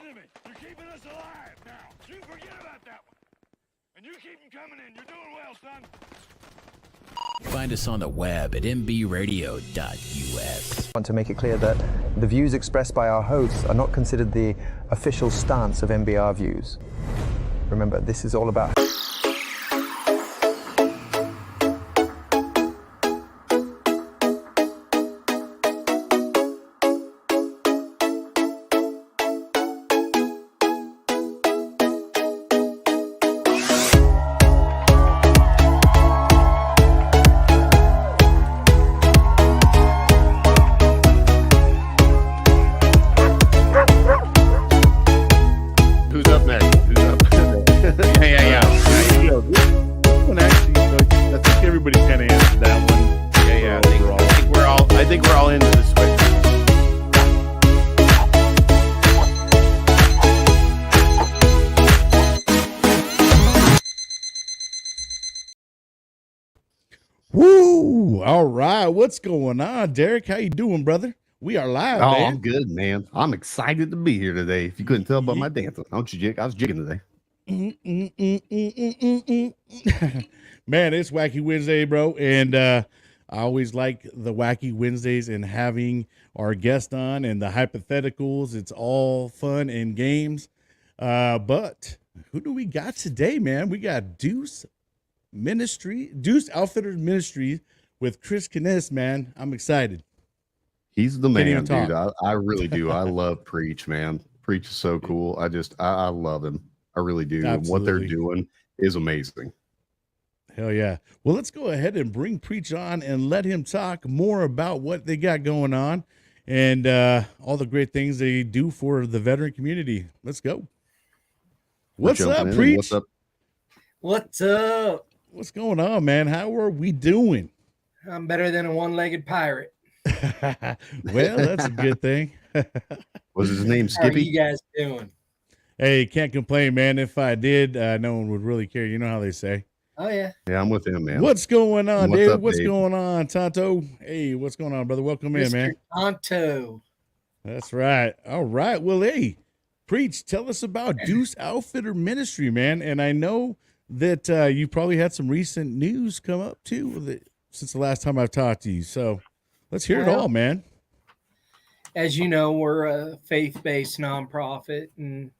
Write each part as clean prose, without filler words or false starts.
to me. You're keeping us alive now. You forget about that one. And you keep them coming in. You're doing well, son. Find us on the web at mbradio.us. I want to make it clear that the views expressed by our hosts are not considered the official stance of MBR Views. Remember, this is all about... What's going on, Derek? How you doing, brother? We are live, man. I'm good, man. I'm excited to be here today. If you couldn't tell by my dancing, don't you, Jig? I was jigging today. Man, it's Wacky Wednesday, bro. And I always like the Wacky Wednesdays and having our guest on and the hypotheticals. It's all fun and games. But who do we got today, man? We got Doose Outfitters Ministry with Chris Kness, man. I'm excited. He's the man, dude. I really do. I love Preach, man. Preach is so cool. I love him. I really do. Absolutely. What they're doing is amazing. Hell yeah. Well, let's go ahead and bring Preach on and let him talk more about what they got going on and all the great things they do for the veteran community. Let's go. What's up, Preach? What's up? What's up? What's going on, man? How are we doing? I'm better than a one-legged pirate. Well, that's a good thing. Was his name Skippy? How are you guys doing? Hey, can't complain, man. If I did, no one would really care. You know how they say. Oh, yeah. Yeah, I'm with him, man. What's going on, What's David? up, what's Dave? going on, Tonto? Hey, what's going on, brother? Welcome in, man. Tonto. That's right. All right. Well, hey, Preach, tell us about Doose Outfitter Ministry, man. And I know that you probably had some recent news come up, too, since the last time I've talked to you. So let's hear it all, man. As you know, we're a faith-based nonprofit, and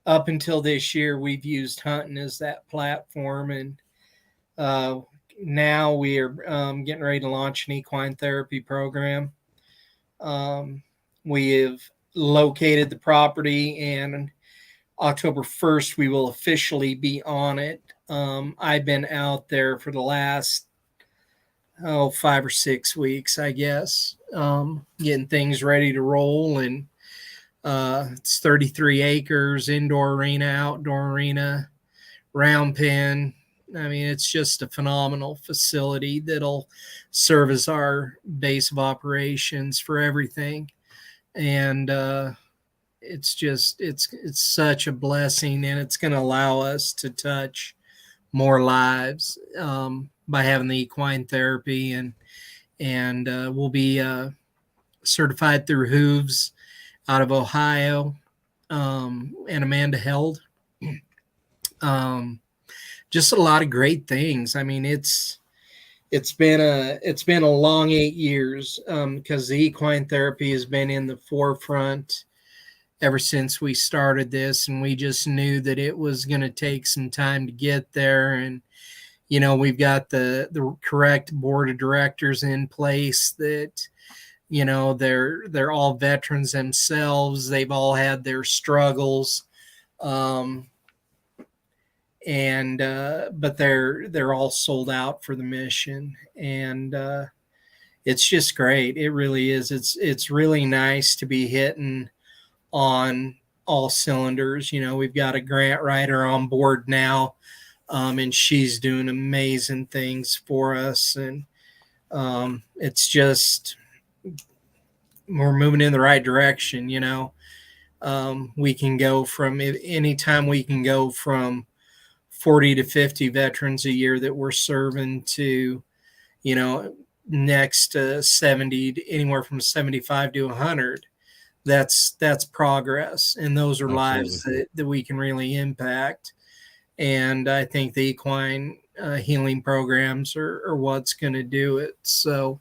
up until this year, we've used hunting as that platform. And now we are getting ready to launch an equine therapy program. We have located the property, and October 1st, we will officially be on it. I've been out there for the last 5 or 6 weeks, I guess, getting things ready to roll. And it's 33 acres, indoor arena, outdoor arena, round pen. I mean, it's just a phenomenal facility that'll serve as our base of operations for everything. And it's such a blessing, and it's going to allow us to touch more lives by having the equine therapy, and we'll be certified through Hooves out of Ohio, and Amanda Held. Just a lot of great things. I mean, it's been a long 8 years because the equine therapy has been in the forefront ever since we started this, and we just knew that it was going to take some time to get there. And you know, we've got the correct board of directors in place that, you know, they're all veterans themselves. They've all had their struggles. But they're all sold out for the mission. And it's just great. It really is. It's really nice to be hitting on all cylinders. You know, we've got a grant writer on board now. And she's doing amazing things for us. And it's just, we're moving in the right direction, you know. We can go from, anytime we can go from 40 to 50 veterans a year that we're serving to, you know, next 70, anywhere from 75 to 100. that's progress, and those are lives that we can really impact. And I think the equine healing programs are what's going to do it. So.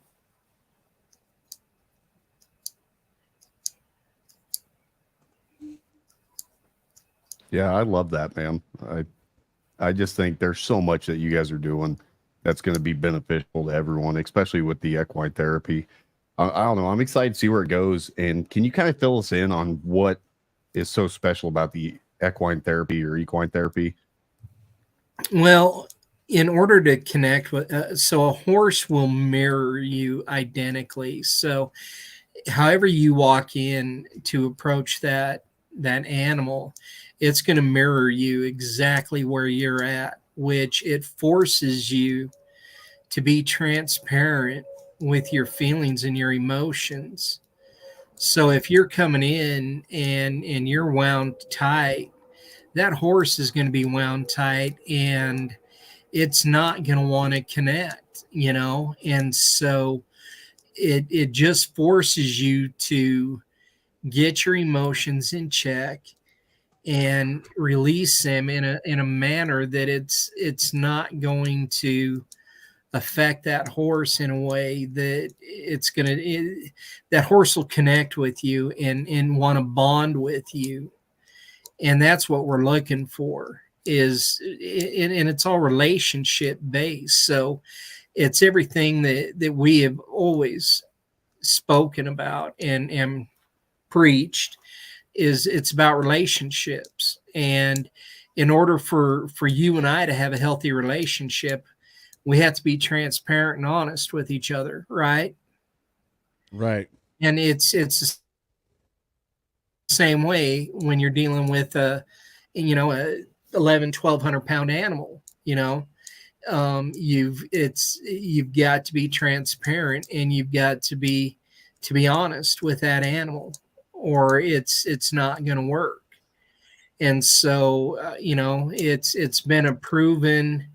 Yeah, I love that, man. I just think there's so much that you guys are doing that's going to be beneficial to everyone, especially with the equine therapy. I don't know. I'm excited to see where it goes. And can you kind of fill us in on what is so special about the equine therapy or equine therapy? Well, in order to connect with, so a horse will mirror you identically. So, however you walk in to approach that animal, it's going to mirror you exactly where you're at, which it forces you to be transparent with your feelings and your emotions. So if you're coming in and you're wound tight, that horse is going to be wound tight, and it's not going to want to connect, and so it just forces you to get your emotions in check and release them in a manner that it's not going to affect that horse in a way that that horse will connect with you and want to bond with you. And that's what we're looking for, and it's all relationship based. So it's everything that we have always spoken about and preached. It's about relationships. And in order for you and I to have a healthy relationship, we have to be transparent and honest with each other, right? Right. And it's the same way when you're dealing with a 1,100 pound animal. You've got to be transparent, and you've got to be honest with that animal, or it's not going to work. And so it's been a proven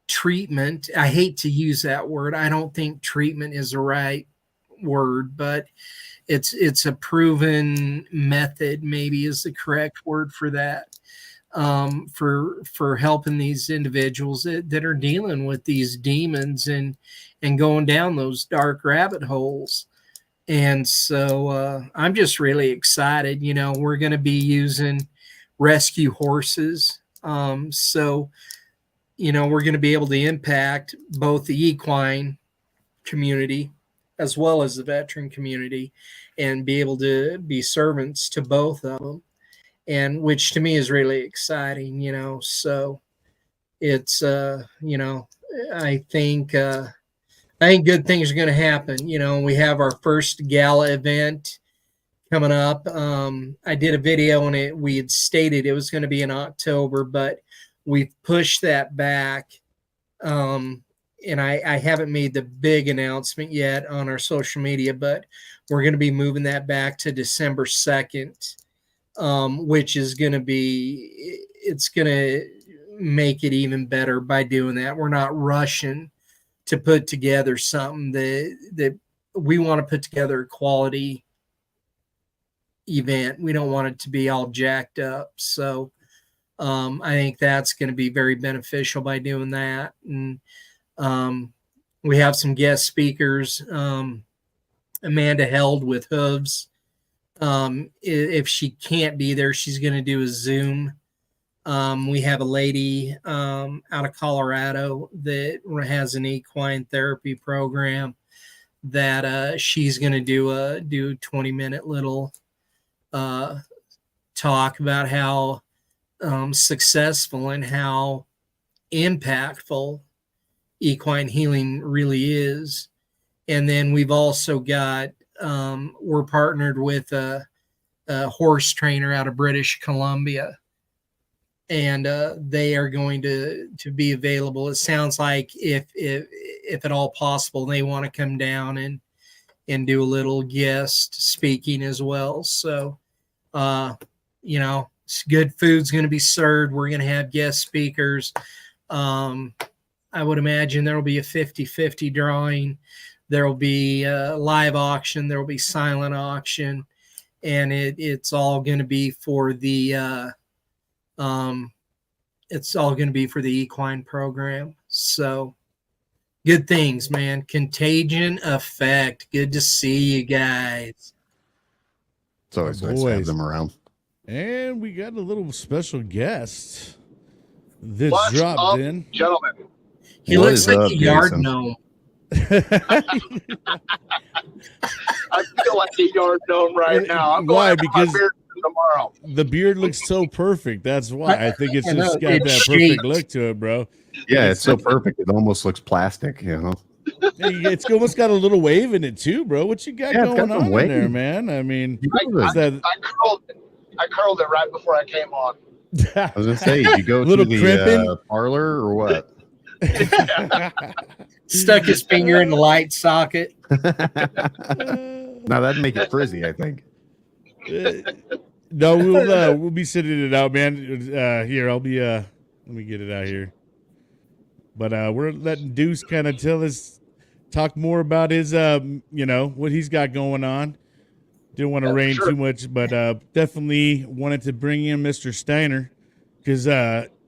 treatment. I hate to use that word. I don't think treatment is the right word, but it's a proven method, maybe is the correct word for that, for helping these individuals that are dealing with these demons and going down those dark rabbit holes. And so I'm just really excited. We're going to be using rescue horses. So we're going to be able to impact both the equine community as well as the veteran community, and be able to be servants to both of them, and which to me is really exciting. So it's I think good things are going to happen. We have our first gala event coming up. I did a video on it. We had stated it was going to be in October, but we've pushed that back. And I haven't made the big announcement yet on our social media, but we're going to be moving that back to December 2nd, which is going to it's going to make it even better by doing that. We're not rushing to put together something that we want to put together a quality event. We don't want it to be all jacked up. So I think that's going to be very beneficial by doing that. And we have some guest speakers. Amanda Held with Hooves. If she can't be there, she's going to do a Zoom. We have a lady out of Colorado that has an equine therapy program that she's going to do a 20-minute little talk about how successful and how impactful equine healing really is. And then we've also got we're partnered with a horse trainer out of British Columbia, and they are going to be available. It sounds like if at all possible, they want to come down and do a little guest speaking as well. So good food's going to be served. We're going to have guest speakers. I would imagine there will be a 50-50 drawing. There will be a live auction. There will be silent auction, and it's all going to be for the it's all going to be for the equine program. So good things, man. Contagion effect. Good to see you guys. It's always nice to have them around. And we got a little special guest that What's dropped up, in. gentlemen? He What looks is like up, a yard Jason? gnome. I feel like a yard gnome right now. I'm Why? going to have my Because beard tomorrow. the beard looks so perfect. That's why. I think it's I know, just got it's that perfect shaped. look to it, bro. Yeah, it's so perfect. It almost looks plastic, It's almost got a little wave in it too, bro. What you got Yeah, it's got going some on wave. in there, man? I mean, is that I curled it right before I came on. I was gonna say, did you go to Little the crimping? parlor or what? Stuck his finger in the light socket. Now that'd make it frizzy, I think. No, we'll be sitting it out, man. Here, I'll be let me get it out here. But we're letting Doose kind of talk more about his what he's got going on. Didn't want to rain too much, but definitely wanted to bring in Mr. Steiner because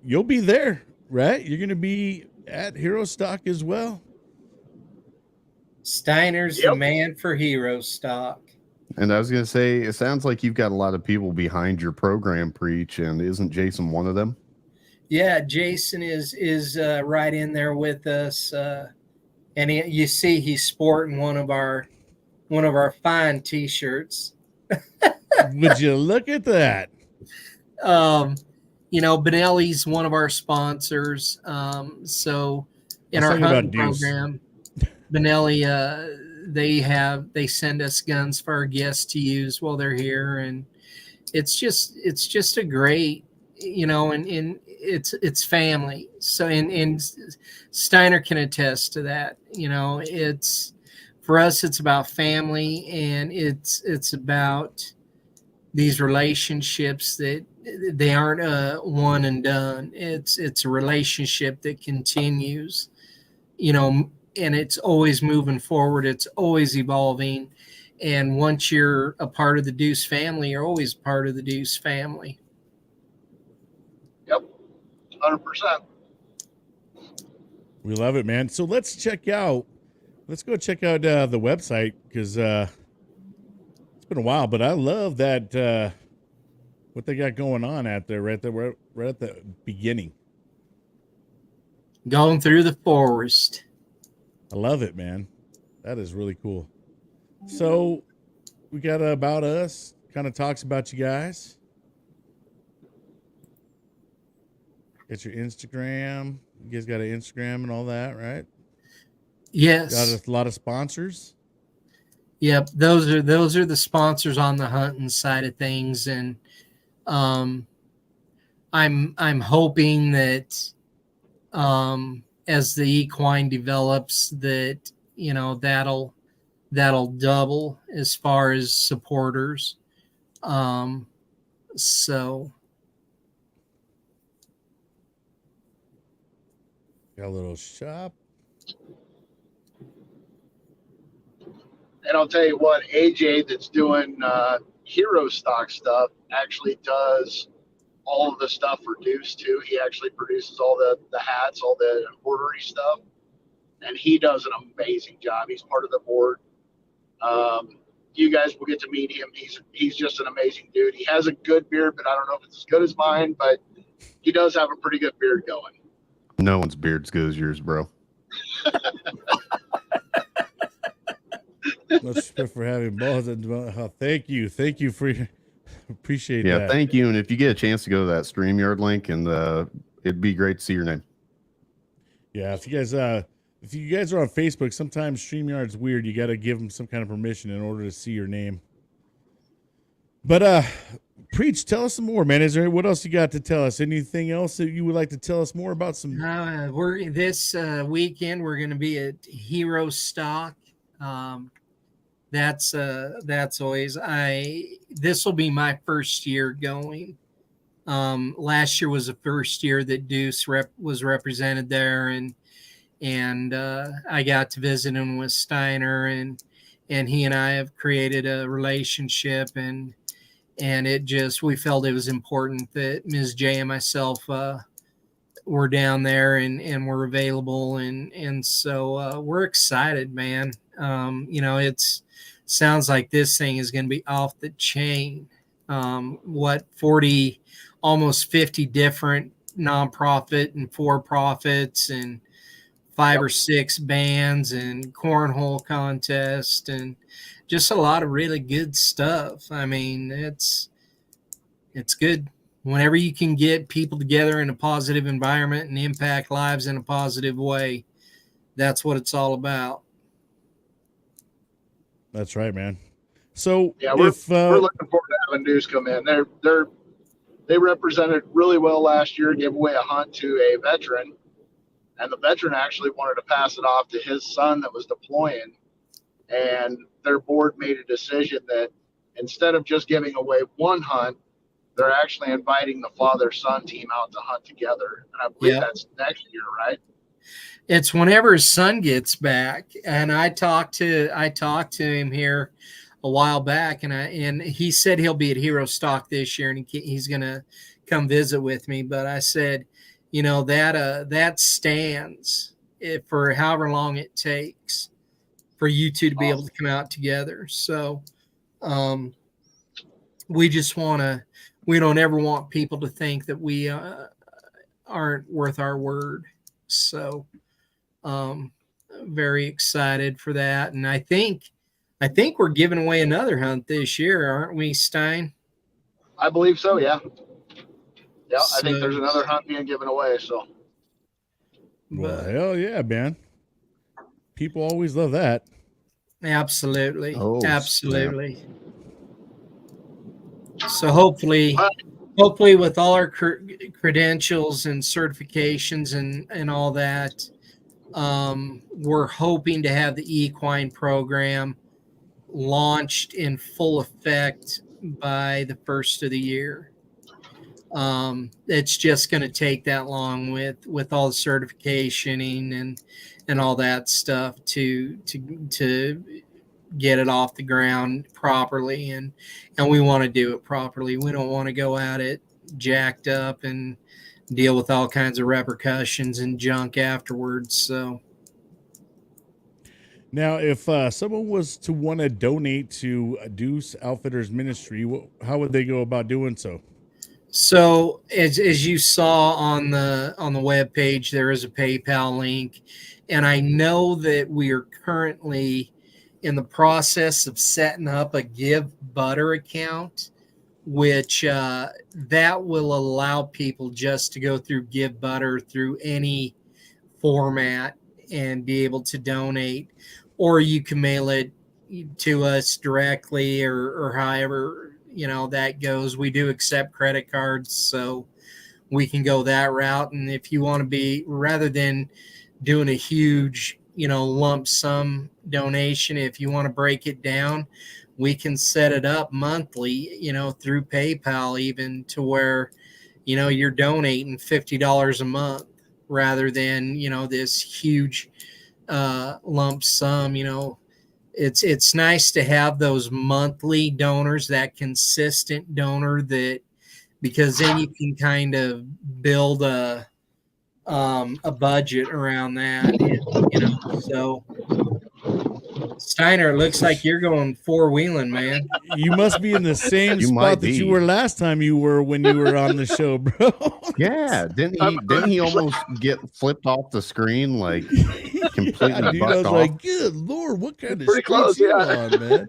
you'll be there, right? You're gonna be at Hero Stock as well. Steiner's the man for hero stock. And I was gonna say, it sounds like you've got a lot of people behind your program, Preach, and isn't Jason one of them? Yeah, Jason is right in there with us, and you see he's sporting one of our fine T-shirts. Would you look at that? Benelli's one of our sponsors. So in our hunting program, Benelli, they send us guns for our guests to use while they're here, and it's just a great, and it's family. So and Steiner can attest to that. It's for us, it's about family, and it's about these relationships that they aren't one and done. It's a relationship that continues, and it's always moving forward. It's always evolving. And once you're a part of the Doose family, you're always part of the Doose family. Yep, 100%. We love it, man. So let's go check out the website because it's been a while, but I love that what they got going on out there right at the beginning. Going through the forest. I love it, man. That is really cool. So we got About Us, kind of talks about you guys. Get your Instagram. You guys got an Instagram and all that, right? Yes. Got a lot of sponsors. Yep, those are the sponsors on the hunting side of things, and I'm hoping that as the equine develops, that that'll double as far as supporters. So got a little shop. And I'll tell you what, AJ that's doing hero stock stuff actually does all of the stuff for Doose too. He actually produces all the hats, all the embroidery stuff, and he does an amazing job. He's part of the board. You guys will get to meet him. He's just an amazing dude. He has a good beard, but I don't know if it's as good as mine, but he does have a pretty good beard going. No one's beard's good as yours, bro. Much respect for having balls. Thank you for your, appreciate that. Yeah, thank you. And if you get a chance to go to that StreamYard link, and it'd be great to see your name. Yeah, if you guys are on Facebook, sometimes StreamYard's weird. You got to give them some kind of permission in order to see your name. But Preach, tell us some more, man. Is there what else you got to tell us? Anything else that you would like to tell us more about? We're this weekend. We're going to be at Hero Stock. That's always this will be my first year going. Last year was the first year that Doose was represented there, and and I got to visit him with Steiner, and he and I have created a relationship, and it just, we felt it was important that Ms. J and myself were down there and were available, and so we're excited, man. It's sounds like this thing is going to be off the chain. 40, almost 50 different nonprofit and for-profits, and 5 or 6 bands, and cornhole contest, and just a lot of really good stuff. I mean, it's good whenever you can get people together in a positive environment and impact lives in a positive way. That's what it's all about. That's right, man. So Yeah, we're looking forward to having Doose come in. They represented really well last year, gave away a hunt to a veteran, and the veteran actually wanted to pass it off to his son that was deploying. And their board made a decision that instead of just giving away one hunt, they're actually inviting the father-son team out to hunt together. And I believe that's next year, right? It's whenever his son gets back. And I talked to him here a while back, and he said he'll be at Hero Stock this year, and he's going to come visit with me. But I said, that stands for however long it takes for you two to be able to come out together. So we don't ever want people to think that we aren't worth our word. So very excited for that. And I think we're giving away another hunt this year, aren't we, Stein? I believe so, yeah. Yeah, so, I think there's another hunt being given away. So, well, hell yeah, man. People always love that. Absolutely. Absolutely. Yeah. So hopefully with all our credentials and certifications and all that, we're hoping to have the equine program launched in full effect by the first of the year. It's just going to take that long with all the certificationing and all that stuff to get it off the ground properly, and we want to do it properly. We don't want to go at it jacked up and deal with all kinds of repercussions and junk afterwards. So now, if someone was to want to donate to Doose Outfitters Ministry, how would they go about doing so? So as you saw on the web page, there is a PayPal link, and I know that we are currently in the process of setting up a Give Butter account, which that will allow people just to go through Give Butter through any format and be able to donate, or you can mail it to us directly, or however that goes. We do accept credit cards, so we can go that route. And if you want to be, rather than doing a huge lump sum donation, if you want to break it down, we can set it up monthly, through PayPal, even to where you're donating $50 a month rather than this huge lump sum. It's nice to have those monthly donors, that consistent donor, that because then you can kind of build a budget around that. So Steiner, it looks like you're going four-wheeling, man. You must be in the same spot that you were last time you were when you were on the show, bro. Yeah, didn't he almost get flipped off the screen, like completely? Dude, I was like, good Lord, what kind of pretty close, you on, man?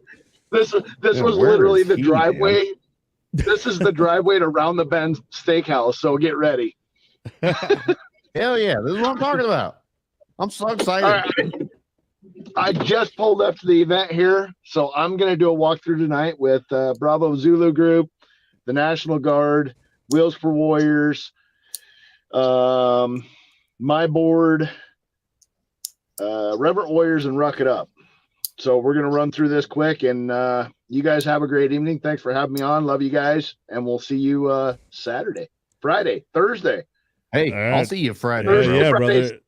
This was literally the driveway. Man? This is the driveway to Round the Bend Steakhouse, so get ready. Hell yeah, this is what I'm talking about. I'm so excited. Right. I just pulled up to the event here, so I'm going to do a walkthrough tonight with Bravo Zulu Group, the National Guard, Wheels for Warriors, my board, Reverent Warriors, and Ruck It Up. So we're going to run through this quick, and you guys have a great evening. Thanks for having me on. Love you guys, and we'll see you Saturday, Friday, Thursday. Hey, I'll see you Friday. Yeah, brother.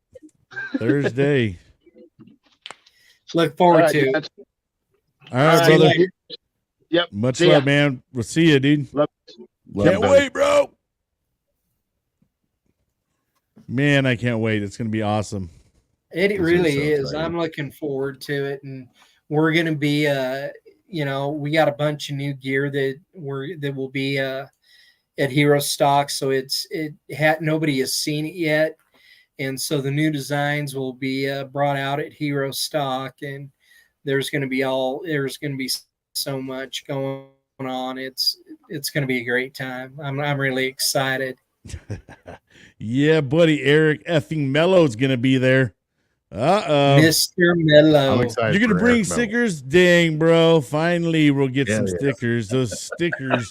Thursday. Look All forward right, to it. guys. All right, right, brother. later. Yep. Much See ya. love, man. We'll see you, dude. Love. Can't Love wait, bro. Man, I can't wait. It's gonna be awesome. It This really is so is. exciting. I'm looking forward to it, and we're going to be, we got a bunch of new gear that will be at Hero Stock. So nobody has seen it yet, and so the new designs will be brought out at Hero Stock, and there's going to be so much going on. It's going to be a great time. I'm really excited. Yeah, buddy. Eric effing Mello's gonna be there. Mr. Mello. I'm excited. You're gonna for bring Eric Mello. stickers? Dang, bro. Finally, we'll get Yeah, some yeah. stickers. Those stickers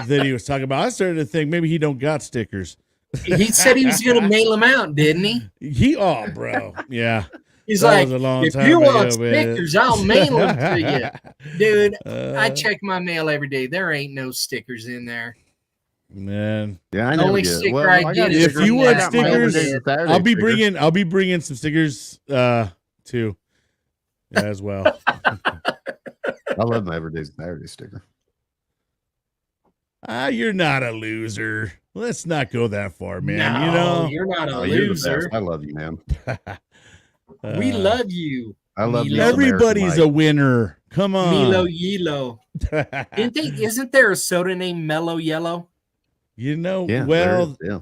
that he was talking about. I started to think maybe he don't got stickers. He said he was going to mail them out, didn't he? Bro. Yeah. He's That like, was a long if time you want ago, man. stickers, I'll mail them to you. Dude, I Uh, check my mail every day. There ain't no stickers in there. Man. Yeah, I The never only get it. sticker Well, I got get is If stickers. you from want that stickers, Wednesdays and Saturdays I'll be stickers. bringing some stickers too as well. I love my everyday Saturday sticker. You're not a loser. Let's not go that far, man. No, You know, you're not a Oh, you're the loser. best. I love you, man. We love you. I love you. Milo. everybody's a winner. Come on. Milo Yelo. Isn't there a soda named Mellow Yellow? You know, Yeah. well, there it is. Yeah.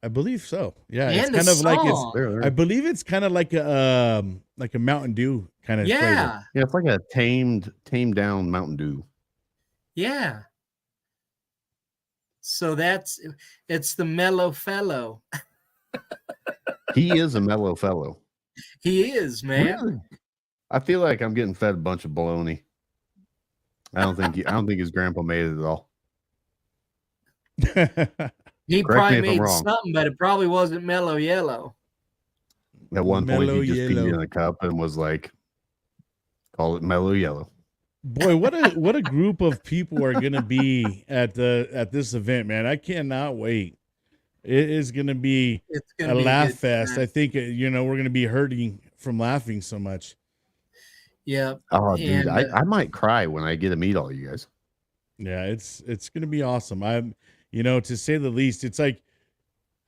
I believe so. Yeah, And it's the kind of like song. There. I believe it's kind of like a Mountain Dew kind of flavor. Yeah. Yeah, it's like a tamed down Mountain Dew. Yeah. So it's the Mellow Fellow. He is a mellow fellow. He is, man. Really? I feel like I'm getting fed a bunch of baloney. I don't think his grandpa made it at all. He Correct me probably if I'm made wrong. something, but it probably wasn't Mellow Yellow. At one point, Mellow he just peed yellow. in a cup and was like, "Call it mellow yellow." Boy, what a group of people are gonna be at this event, man. I cannot wait. It is gonna be It's a gonna be laugh good fest. time. I think we're gonna be hurting from laughing so much. Yeah. Oh, dude, And, I might cry when I get to meet all you guys. Yeah, it's gonna be awesome. To say the least, it's like,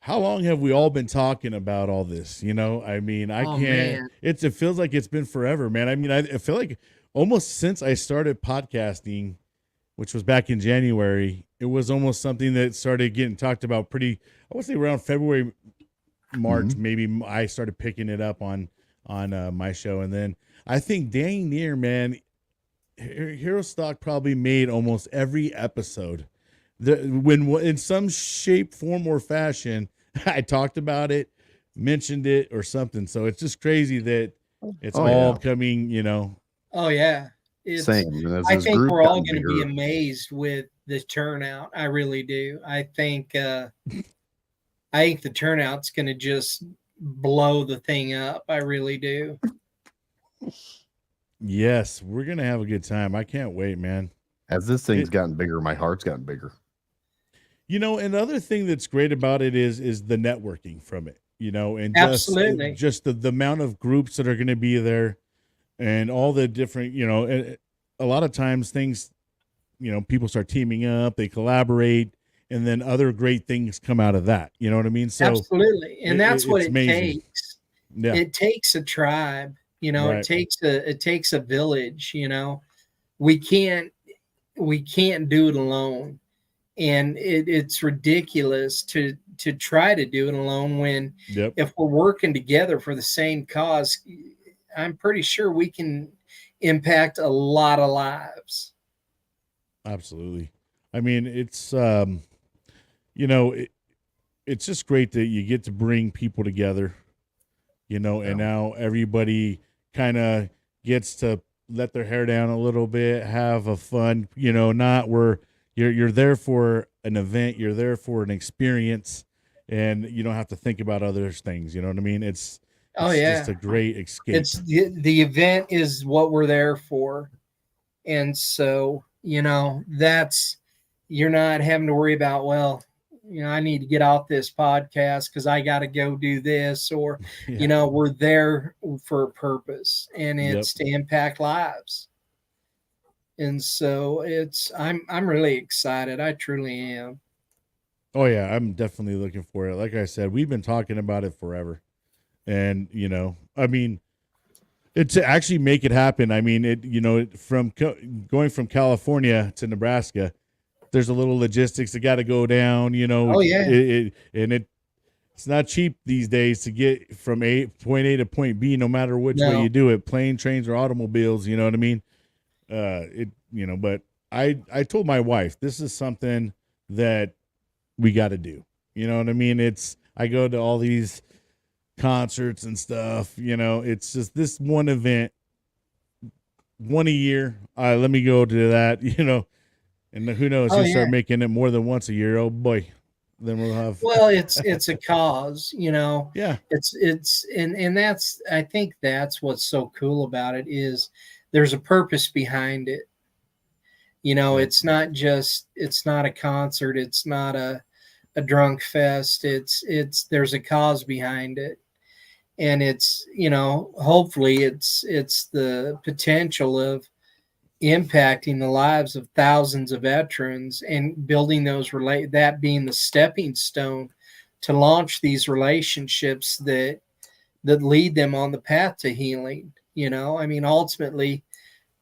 how long have we all been talking about all this? I mean, I Oh, can't. man. It feels like it's been forever, man. I mean, I feel like almost since I started podcasting, which was back in January, it was almost something that started getting talked about pretty. I would say around February, March, maybe I started picking it up on my show, and then I think dang near, man, Hero Stock probably made almost every episode. When in some shape, form, or fashion, I talked about it, mentioned it, or something. So it's just crazy that it's Oh, all yeah. oh yeah. Same. And as I this think group we're all gotten going to be bigger, amazed with the turnout. I really do. I think the turnout's going to just blow the thing up. I really do. Yes, we're gonna have a good time. I can't wait, man. as this thing's gotten bigger, my heart's gotten bigger. Another thing that's great about it is the networking from it. And Absolutely. just the amount of groups that are going to be there, and all the different. A lot of times things, people start teaming up, they collaborate, and then other great things come out of that. You know what I mean? So Absolutely. And that's what it's it amazing. takes. Yeah, It takes a tribe, Right. it takes a village, we can't do it alone. And it's ridiculous to try to do it alone when yep. if we're working together for the same cause, I'm pretty sure we can impact a lot of lives. Absolutely. I mean, it's it's just great that you get to bring people together, and now everybody kind of gets to let their hair down a little bit, have a fun, not where you're there for an event, you're there for an experience, and you don't have to think about other things. You know what I mean? It's just a great escape. It's the event is what we're there for. And so, that's, you're not having to worry about, well, I need to get off this podcast because I got to go do this, or, Yeah. we're there for a purpose, and Yep. it's to impact lives. And so I'm really excited. I truly am. Oh yeah, I'm definitely looking for it. Like I said, we've been talking about it forever. And, I mean, to actually make it happen, I mean, going from California to Nebraska, there's a little logistics that got to go down, Oh, yeah. It's not cheap these days to get from point A to point B, no matter which way No. you do it, plane, trains, or automobiles, you know what I mean? But I told my wife, this is something that we got to do. You know what I mean? I go to all these concerts and stuff, it's just this one event, one a year. Let me go to that, and who knows, Oh, you start yeah. making it more than once a year. Oh boy. Then we'll have, Well, it's a cause, yeah, and I think that's what's so cool about it is there's a purpose behind it. It's not a concert. It's not a drunk fest. There's a cause behind it. And hopefully it's the potential of impacting the lives of thousands of veterans and building that being the stepping stone to launch these relationships that lead them on the path to healing. I mean, ultimately,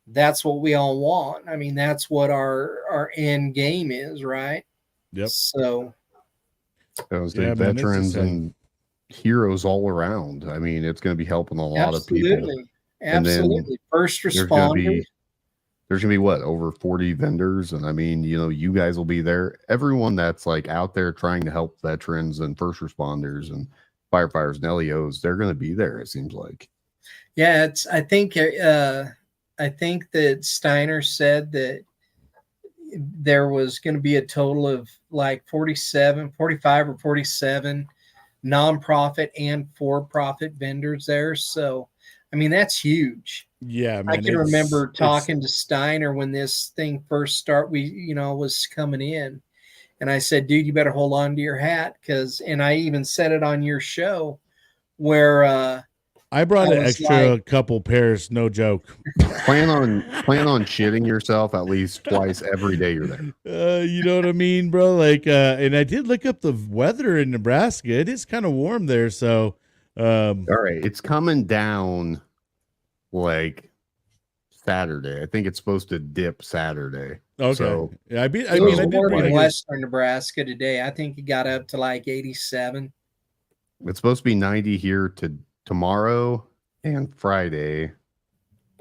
that's what we all want. I mean, that's what our end game is, right? yep. So Those Yeah, man, it's veterans exciting. and heroes all around. I mean, it's going to be helping a lot of people. absolutely, And then absolutely. First There's going to responders. be what, over 40 vendors, and I mean, you guys will be there. Everyone that's like out there trying to help veterans and first responders and firefighters and LEOs, they're going to be there. It seems like. Yeah, I think that Steiner said that there was going to be a total of like 45 or 47 nonprofit and for-profit vendors there. So, I mean, that's huge. Yeah, man. I can remember talking to Steiner when this thing first was coming in. And I said, dude, you better hold on to your hat. And I even said it on your show where, I brought I an was extra like- couple pairs, no joke. Plan on shitting yourself at least twice every day you're there. You know what I mean, bro? Like, and I did look up the weather in Nebraska. It is kind of warm there, so. All right, it's coming down like Saturday. I think it's supposed to dip Saturday. Okay. So, Yeah, I it was did warm read in it. western Nebraska today. I think it got up to like 87. it's supposed to be 90 here to tomorrow and Friday,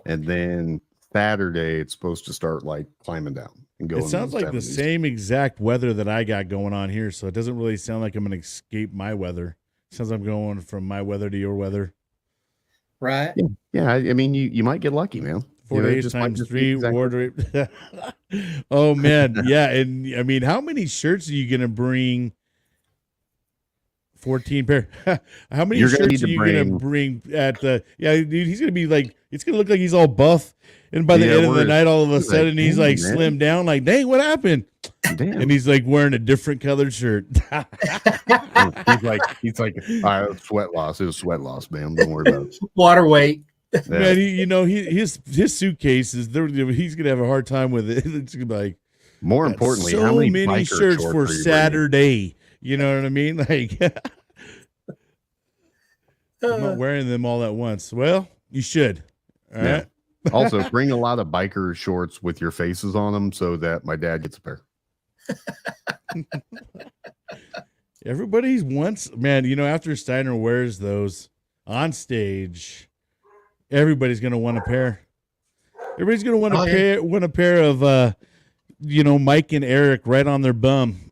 and then Saturday it's supposed to start like climbing down and go. It sounds like the same exact weather that I got going on here, so it doesn't really sound like I'm going to escape my weather. It sounds like I'm going from my weather to your weather. Right? Yeah, I mean, you might get lucky, man. 4 You know, it days just might times just be 3 exactly- wardrobe. Oh man, yeah, and I mean, how many shirts are you gonna bring? 14 pair. How many You're gonna shirts need are to you gonna bring at the? Yeah, dude, he's gonna be like, it's gonna look like he's all buff, and by the Yeah, end of the we're- night, all of a we're like, sudden, he's like "Damn, man." slimmed down. Like, dang, what happened? Damn. And he's like wearing a different colored shirt. he's like, sweat loss. It was sweat loss, man. Don't worry about it. Water weight. Man, his suitcases. He's gonna have a hard time with it. It's gonna be like, More importantly, so how many many biker shirts shorts for are you bringing? Saturday. You know what I mean? Like, I'm not Uh, wearing them all at once. Well, you should. All Yeah. right. Also, bring a lot of biker shorts with your faces on them so that my dad gets a pair. Everybody's once, man, after Steiner wears those on stage, everybody's going to want a pair. Everybody's going to want a pair of, Mike and Eric right on their bum,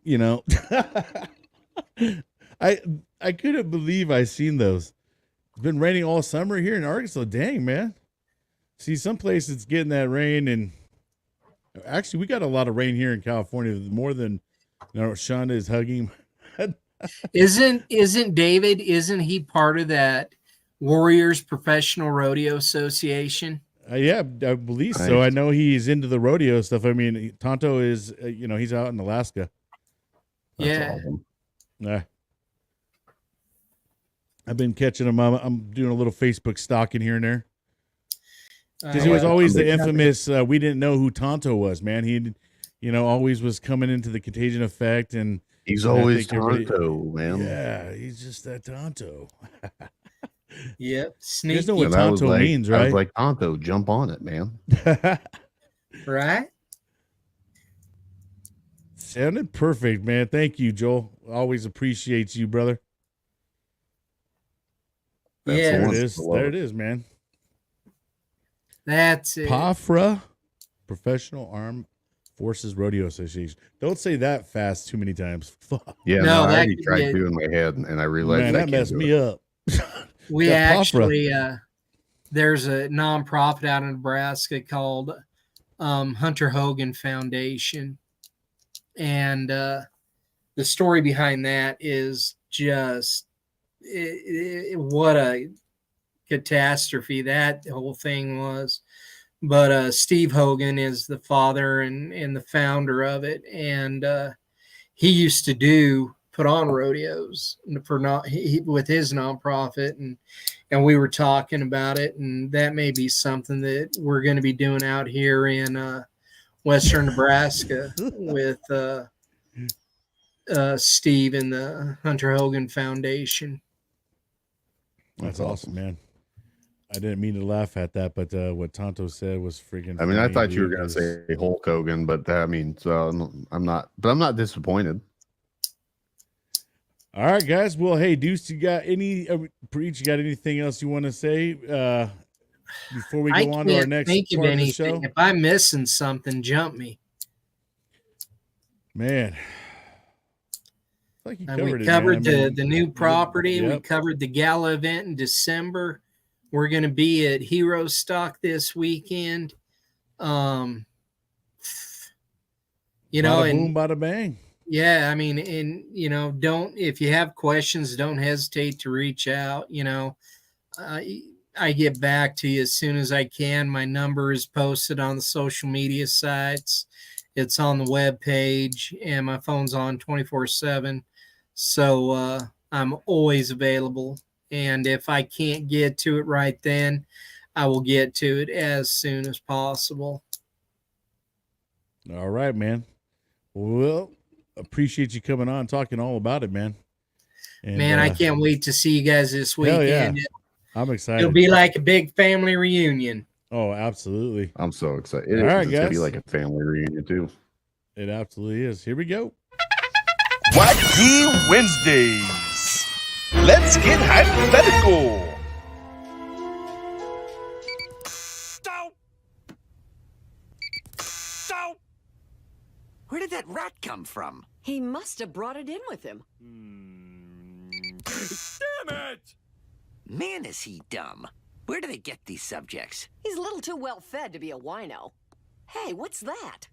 I couldn't believe I seen those. It's been raining all summer here in Arkansas. Dang, man. See, some places it's getting that rain, and actually we got a lot of rain here in California, more than Shonda is hugging. isn't David, isn't he part of that Warriors Professional Rodeo Association? Yeah, I believe so. Nice. I know he's into the rodeo stuff. I mean, Tonto is, he's out in Alaska. That's Yeah. awesome. Nah. I've been catching them. I'm doing a little Facebook stalking here and there. Because it was always the infamous, we didn't know who Tonto was, man. He, always was coming into the Contagion Effect. And He's I always think everybody- Tonto, man. Yeah, he's just that Tonto. Yep. You guys Sneaky. know what And I was Tonto like, means, I was right? like, Tonto, jump on it, man. Right? Sounded perfect, man. Thank you, Joel. Always appreciate you, brother. That's Yeah. the There one. it is. I love There it. it is, man. That's it. PAFRA, Professional Armed Forces Rodeo Association. Don't say that fast too many times. Fuck. Yeah, No, no, I that already could tried get- to in my head, and I realized Man, I that can't messed do me it. up. We That PAFRA. actually, there's a nonprofit out in Nebraska called Hunter Hogan Foundation. And the story behind that is just what a catastrophe that whole thing was. But Steve Hogan is the father and the founder of it. And he used to put on rodeos for with his nonprofit. And we were talking about it. And that may be something that we're going to be doing out here in Western Nebraska with Steve and the Hunter Hogan Foundation. That's awesome, man. I didn't mean to laugh at that, but what Tonto said was freaking. I mean, I funny, thought you were dude. going to say Hulk Hogan, but that means I'm not disappointed. All right, guys. Well, hey, Doose, you got Preach? You got anything else you want to say before we I go on to our can't next think of part of the anything. show? If I'm missing something, jump me. Man, I like you We covered it, covered man. I mean, the new property. We Yep. covered the gala event in December. We're going to be at Hero Stock this weekend. You know, Bada boom, and bada bang. yeah, I mean, and if you have questions, don't hesitate to reach out. I get back to you as soon as I can. My number is posted on the social media sites. It's on the web page, and my phone's on 24/7. So I'm always available. And if I can't get to it right then, I will get to it as soon as possible. All right, man. Well, appreciate you coming on, talking all about it, man. And, Man, I can't wait to see you guys this hell weekend. yeah. I'm excited. It'll be like a big family reunion. Oh, absolutely. I'm so excited. All right, It's going to be guys. like a family reunion, too. It absolutely is. Here we go. Wacky Wednesdays. Let's get hypothetical. Stop! Stop! Where did that rat come from? He must have brought it in with him. Damn it! Man, is he dumb. Where do they get these subjects? He's a little too well fed to be a wino. Hey, what's that?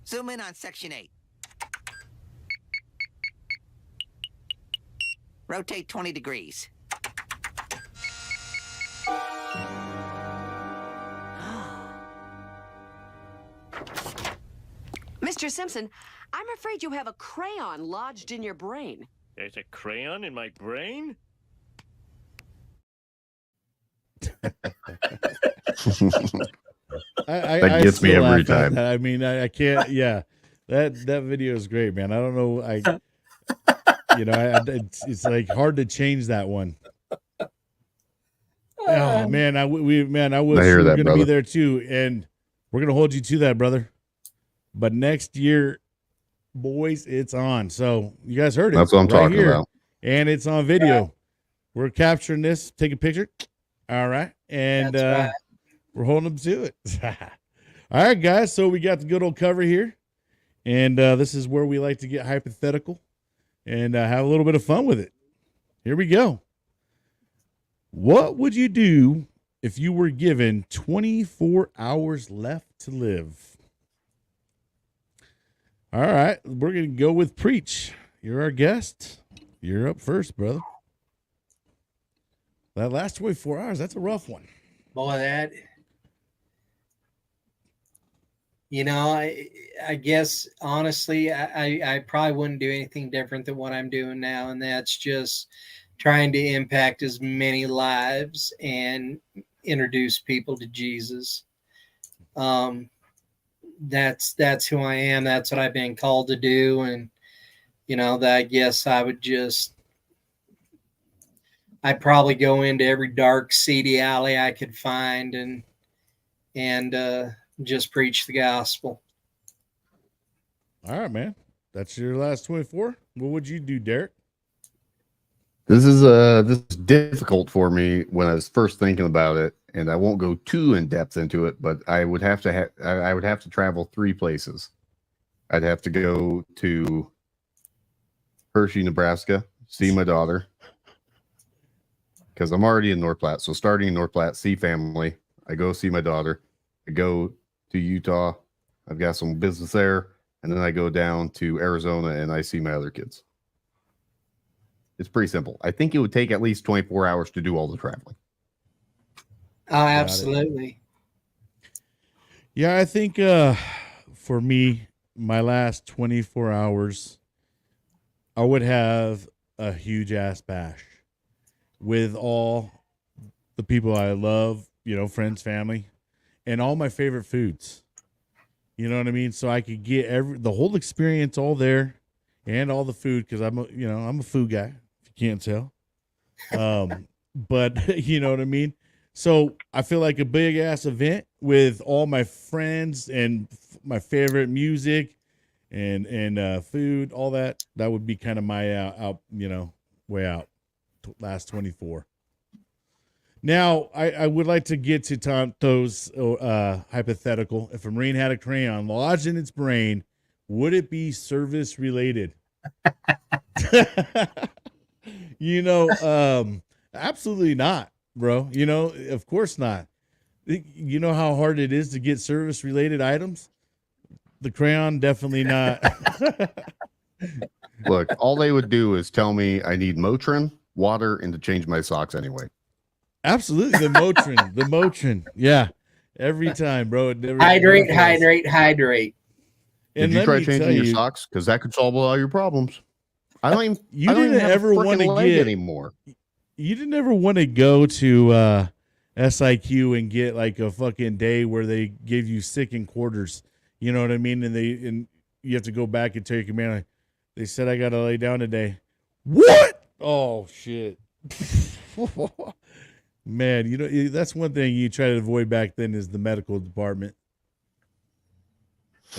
Zoom in on section 8. Rotate 20 degrees. Mr. Simpson, I'm afraid you have a crayon lodged in your brain. There's a crayon in my brain? That gets me still every laugh at time. that. I mean, I can't. Yeah, that video is great, man. I don't know. It's like hard to change that one. Oh man, I wish hear we were that, going to be brother. there too, and we're going to hold you to that, brother. But next year, boys, it's on. So you guys heard it. That's what I'm right talking here, about. and it's on video. We're capturing this. Take a picture. All right, and That's right. we're holding them to it. All right, guys. So we got the good old cover here, and this is where we like to get hypothetical and have a little bit of fun with it. Here we go. What would you do if you were given 24 hours left to live? All right, we're going to go with Preach. You're our guest. You're up first, brother. That last 24 hours, that's a rough one. Boy, I guess honestly, I probably wouldn't do anything different than what I'm doing now, and that's just trying to impact as many lives and introduce people to Jesus. That's who I am. That's what I've been called to do, and that I guess I'd probably go into every dark, seedy alley I could find and just preach the gospel. All right, man. That's your last 24. What would you do, Derek? This is difficult for me when I was first thinking about it, and I won't go too in depth into it, but I would have to I would have to travel 3 places. I'd have to go to Hershey, Nebraska, see my daughter, because I'm already in North Platte. So starting in North Platte, see family. I go see my daughter. I go to Utah. I've got some business there, and then I go down to Arizona and I see my other kids. It's pretty simple. I think it would take at least 24 hours to do all the traveling. Oh, absolutely. Yeah, I think for me, my last 24 hours, I would have a huge ass bash with all the people I love, friends, family, and all my favorite foods. You know what I mean? So I could get the whole experience all there and all the food, because I'm a food guy, if you can't tell. But you know what I mean? So I feel like a big ass event with all my friends and my favorite music and food, all that. That would be kind of my way out. Last 24. Now I would like to get to Tonto's hypothetical. If a Marine had a crayon lodged in its brain, would it be service related? Absolutely not, bro. Of course not. You know how hard it is to get service related items? The crayon, definitely not. Look, all they would do is tell me I need Motrin, water, and to change my socks anyway. Absolutely. The Motrin. Yeah. Every time, bro. It never, hydrate. Did you try changing your socks? Because that could solve all your problems. I don't even. You I don't didn't even have ever a want to leg get anymore. You didn't ever want to go to SIQ and get like a fucking day where they give you second quarters. You know what I mean? And you have to go back and tell your commander, they said I got to lay down today. What? Oh shit. Man, that's one thing you try to avoid back then is the medical department.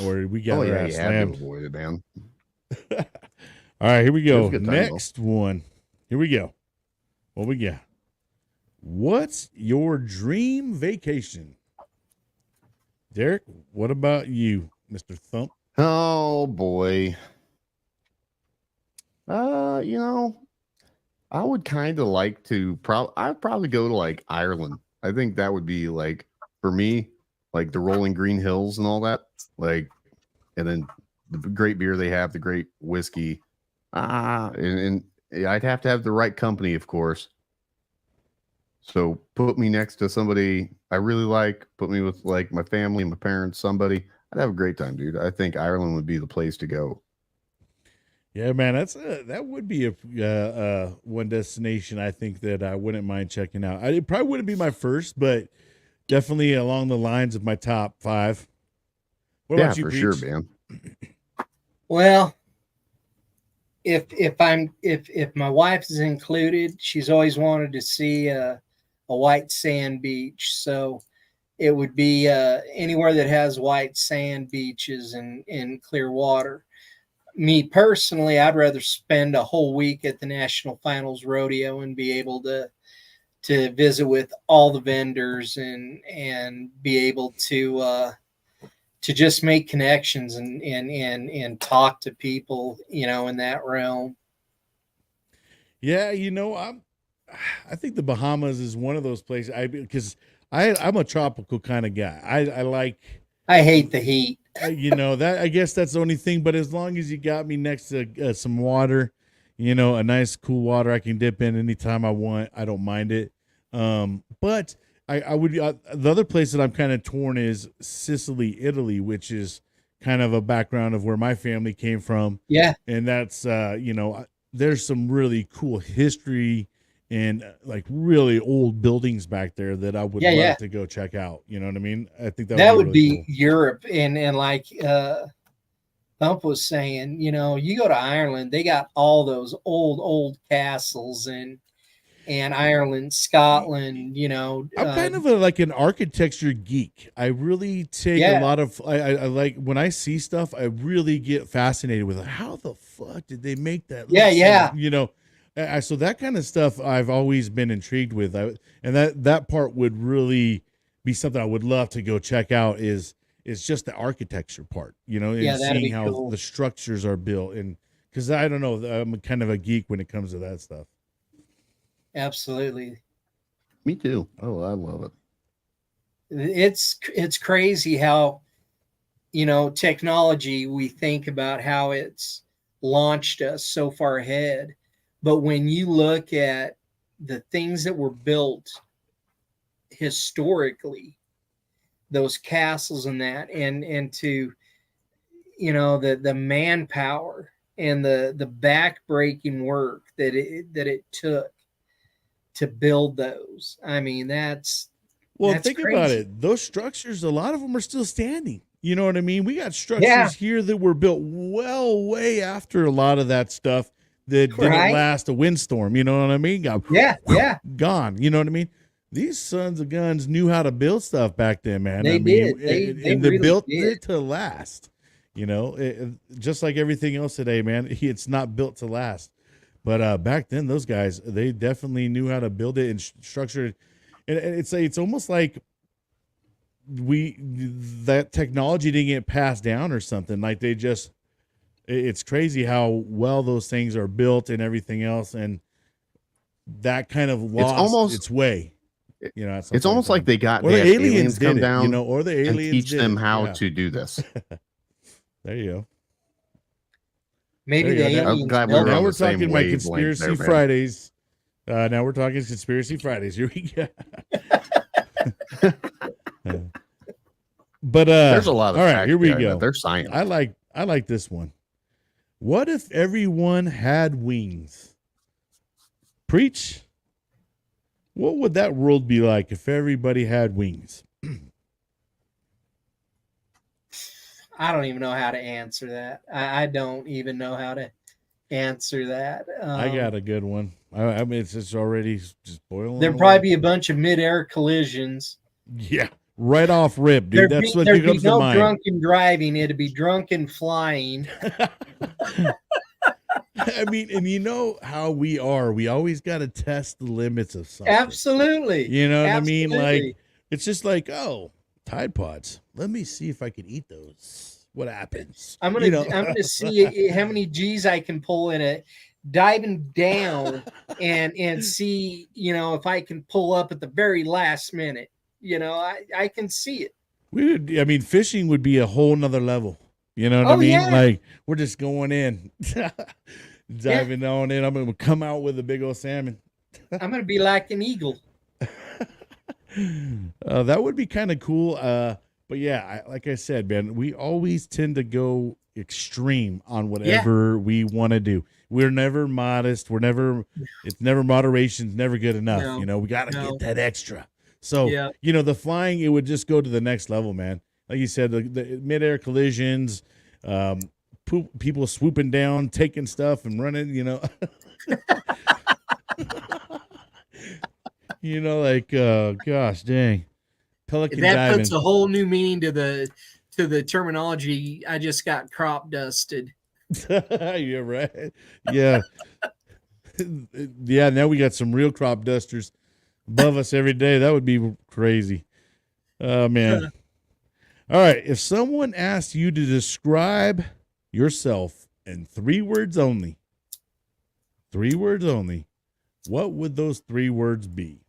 Or we got you slammed. had to avoid it, man. All right, here we go. Time, next one. Here we go. What we got? What's your dream vacation? Derek, what about you, Mr. Thump? Oh boy. I would kind of like to I'd probably go to like Ireland. I think that would be like, for me, like the rolling green hills and all that. Like, and then the great beer they have, the great whiskey. And I'd have to have the right company, of course. So put me next to somebody I really like, put me with like my family, my parents, somebody. I'd have a great time, dude. I think Ireland would be the place to go. Yeah, man, that would be a one destination I think that I wouldn't mind checking out. It probably wouldn't be my first, but definitely along the lines of my top 5. What about you, for Peach? sure, man. Well, if my wife is included, she's always wanted to see a white sand beach. So it would be anywhere that has white sand beaches and clear water. Me personally, I'd rather spend a whole week at the National Finals Rodeo and be able to visit with all the vendors and be able to just make connections and talk to people, in that realm. Yeah, I think the Bahamas is one of those places because I'm a tropical kind of guy. I hate the heat. That I guess that's the only thing. But as long as you got me next to some water, a nice cool water I can dip in anytime I want, I don't mind it. But I would the other place that I'm kind of torn is Sicily, Italy, which is kind of a background of where my family came from. Yeah. And that's there's some really cool history and like really old buildings back there that I would love to go check out. You know what I mean? I think that would really be cool. Europe, and like Thump was saying, you go to Ireland, they got all those old castles and Ireland, Scotland, I'm kind of like an architecture geek. I really take a lot of I like when I see stuff. I really get fascinated with how the fuck did they make that? So that kind of stuff I've always been intrigued with. And that part would really be something I would love to go check out. Is just the architecture part, and seeing how cool. the structures are built, and because I don't know, I'm kind of a geek when it comes to that stuff. Absolutely. Me too. Oh, I love it. It's crazy how, technology, we think about how it's launched us so far ahead. But when you look at the things that were built historically, those castles and that, and to, the manpower and the back-breaking work that it took to build those. I mean, that's think crazy. About it. Those structures, a lot of them are still standing. You know what I mean? We got structures here that were built way after a lot of that stuff that didn't last a windstorm. You know what I mean? Gone. You know what I mean? These sons of guns knew how to build stuff back then, man. They did. They really built did. it to last. Just like everything else today, man. It's not built to last. But back then, those guys, they definitely knew how to build it and structure it. And it's almost like that technology didn't get passed down or something. Like it's crazy how well those things are built and everything else. And that kind of lost its way. It's almost like they got the aliens come down, or the aliens and teach them how to do this. There you go. Maybe the aliens. I'm glad we're now on we're the same talking my conspiracy there, Fridays. Now we're talking conspiracy Fridays. Here we go. But there's a lot of all right. Here we go. They're science. I like this one. What if everyone had wings? Preach. What would that world be like if everybody had wings? I don't even know how to answer that. I don't even know how to answer that. I got a good one. I mean, it's already just boiling. There'd probably be a bunch of mid-air collisions. Yeah, right off rip, dude. That's what there'd comes be no to mind. drunken driving. It'd be drunken flying. I mean, and you know how we are. We always got to test the limits of something. Absolutely. You know what I mean? Like, it's just like, oh, Tide Pods. Let me see if I can eat those. What happens? I'm gonna see how many G's I can pull in it, diving down and see, if I can pull up at the very last minute. I can see it. Fishing would be a whole nother level. You know what I mean? Yeah. Like, we're just going in, diving on in. I'm going to come out with a big old salmon. I'm going to be like an eagle. That would be kind of cool. But yeah, like I said, man, we always tend to go extreme on whatever we want to do. We're never modest. It's never moderation's never good enough. No, we got to get that extra. So, the flying, it would just go to the next level, man. Like you said, the mid-air collisions, people swooping down, taking stuff and running, gosh dang. Pelican that diving. puts a whole new meaning to the terminology. I just got crop dusted. You're right. Yeah. Yeah, now we got some real crop dusters above us every day. That would be crazy. Oh, man. All right. If someone asked you to describe yourself in 3 words only, what would those 3 words be?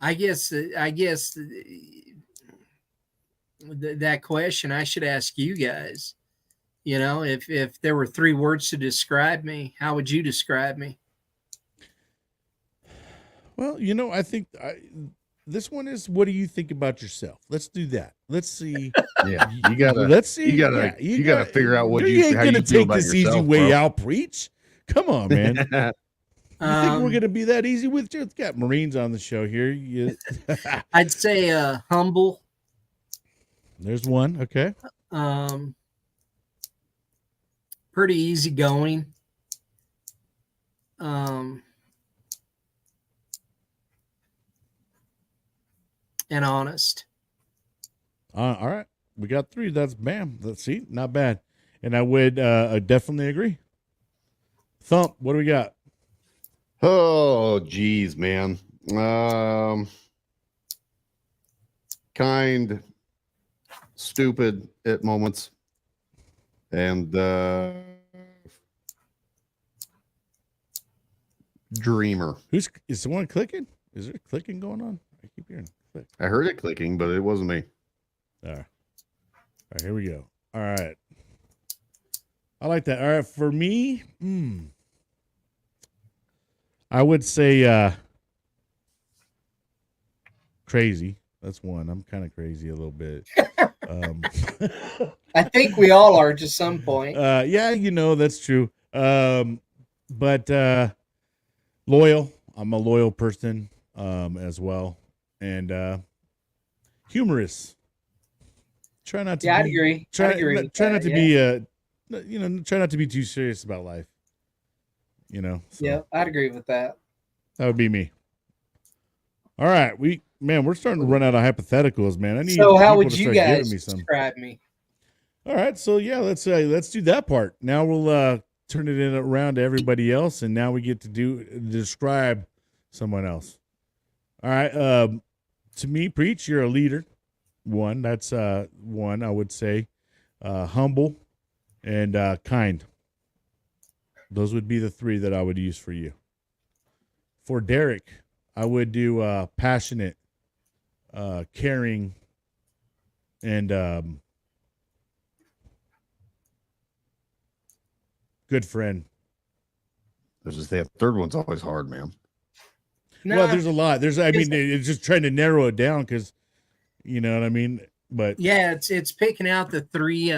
I guess that question I should ask you guys. If there were 3 words to describe me, how would you describe me? Well, you know, I think this one is, what do you think about yourself? Let's do that. Let's see. Yeah, you gotta. Let's see. You gotta. Yeah, you gotta figure out what you you ain't how gonna you feel take about this easy yourself, way bro. out, preach. Come on, man. You think we're Um, gonna be that easy with you? It's got Marines on the show here. I'd say humble. There's one. Okay. Um, Pretty easygoing. Um, and honest. All right. We got 3. That's bam. Let's see. Not bad. And I would definitely agree. Thump, what do we got? Oh, geez, man. Kind, stupid at moments, and dreamer. Is someone clicking? Is there clicking going on? I keep hearing click. I heard it clicking, but it wasn't me. All right, here we go. All right. I like that. All right, for me, I would say crazy. That's one. I'm kind of crazy a little bit. I think we all are to some point. Yeah, you know, that's true. But loyal. I'm a loyal person as well. And humorous. Try not to I'd be, agree. Try, I'd agree with try that, not to yeah. be try not to be too serious about life. You know. So Yeah, I'd agree with that. that would be me. All right, we're starting to run out of hypotheticals, man. I need So how people would to you start giving guys me some. describe me? All right, so yeah, let's do that part. Now we'll turn it around to everybody else, and now we get to describe someone else. All right, to me, Preach, you're a leader. One, that's one I would say, humble and kind. Those would be the 3 that I would use for you. For Derek, I would do passionate, caring, and good friend. There's just that third one's always hard, man. Well, there's a lot. It's just trying to narrow it down because, you know what I mean. But yeah, it's picking out the 3